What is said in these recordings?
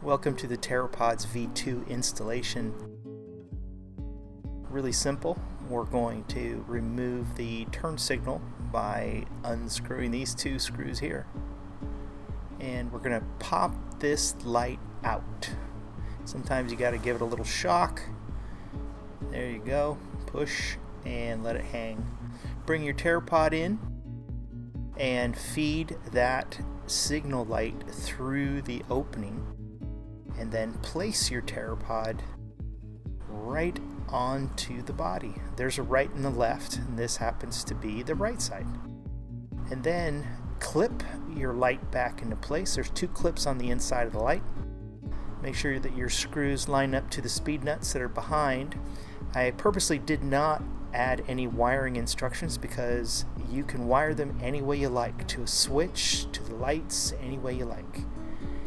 Welcome to the Terrapodz V2 installation. Really simple. We're going to remove the turn signal by unscrewing these two screws here. And we're going to pop this light out. Sometimes you got to give it a little shock. There you go. Push and let it hang. Bring your Terrapod in and feed that signal light through the opening, and then place your Terrapod right onto the body. There's a right and a left, and this happens to be the right side. And then clip your light back into place. There's two clips on the inside of the light. Make sure that your screws line up to the speed nuts that are behind. I purposely did not add any wiring instructions because you can wire them any way you like, to a switch, to the lights, any way you like.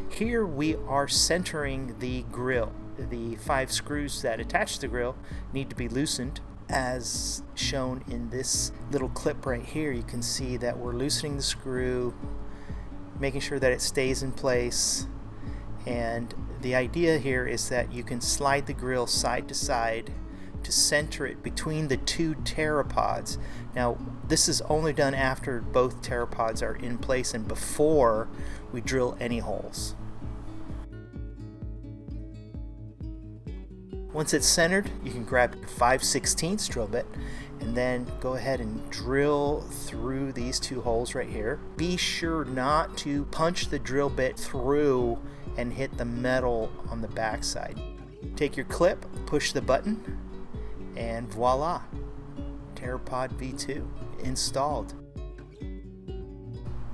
Here we are centering the grill. The 5 screws that attach the grill need to be loosened. As shown in this little clip right here, you can see that we're loosening the screw, making sure that it stays in place. And the idea here is that you can slide the grill side to side to center it between the two Terrapods. Now, this is only done after both Terrapods are in place and before we drill any holes. Once it's centered, you can grab your 5/16 drill bit and then go ahead and drill through these two holes right here. Be sure not to punch the drill bit through and hit the metal on the back side. Take your clip, push the button, and voila, Terrapodz V2 installed.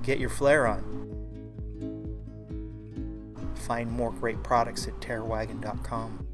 Get your flare on. Find more great products at terrawagon.com.